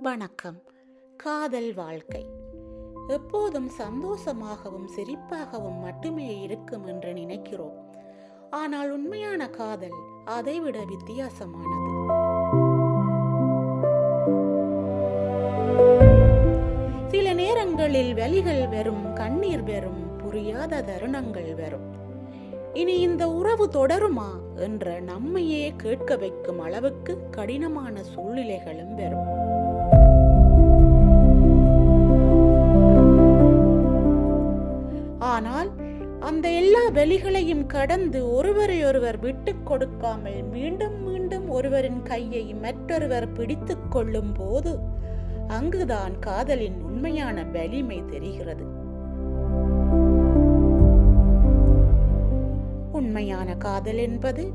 வணக்கம். காதல் வாழ்க்கை எப்போதும் சந்தோஷமாகவும் சிரிப்பாகவும் மட்டுமே இருக்கும் என்று நினைக்கிறோம். ஆனால் உண்மையான காதல் அதைவிட வித்தியாசமானது. சில நேரங்களில் வலிகள் வரும், கண்ணீர் வரும், புரியாத தருணங்கள் வரும். இனி இந்த உறவு தொடருமா என்ற நம்மையே கேட்க வைக்கும் அளவுக்கு கடினமான சூழ்நிலைகளும் வரும். ஆனால் அந்த எல்லா வலிகளையும் கடந்து ஒருவரையொருவர் விட்டு கொடுக்காமல் மீண்டும் மீண்டும் ஒருவரின் கையை மற்றொருவர் பிடித்து கொள்ளும் போது அங்குதான் காதலின் உண்மையான வலிமை தெரிகிறது. உண்மையான காதல் என்பது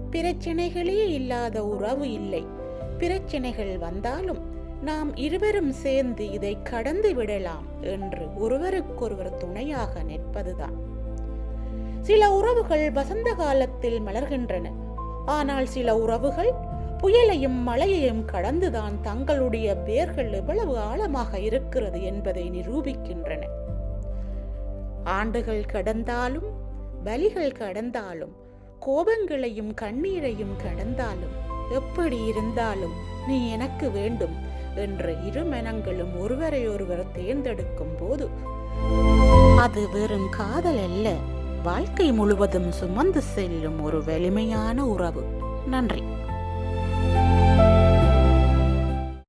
பிரச்சனைகளே இல்லாத உறவு இல்லை. பிரச்சனைகள் வந்தாலும் நாம் இருவரும் சேர்ந்து இதை கடந்து விடலாம் என்று ஒருவருக்கொருவர் துணையாக நிற்பதுதான். சில உறவுகள் வசந்த காலத்தில் மலர்கின்றன. ஆனால் சில உறவுகள் புயலையும் மழையையும் கடந்துதான் தங்களுடைய வேர்கள் எவ்வளவு ஆழமாக இருக்கிறது என்பதை நிரூபிக்கின்றன. ஆண்டுகள் கடந்தாலும், வலிகள் கடந்தாலும், கோபங்களையும் கண்ணீரையும் கடந்தாலும், எப்படி இருந்தாலும் நீ எனக்கு வேண்டும் என்று இரு மனங்களும் ஒருவரையொருவர் தேர்ந்தெடுக்கும் போது அது வெறும் காதல் அல்ல, வாழ்க்கை முழுவதும் சுமந்து செல்லும் ஒரு வலிமையான உறவு. நன்றி.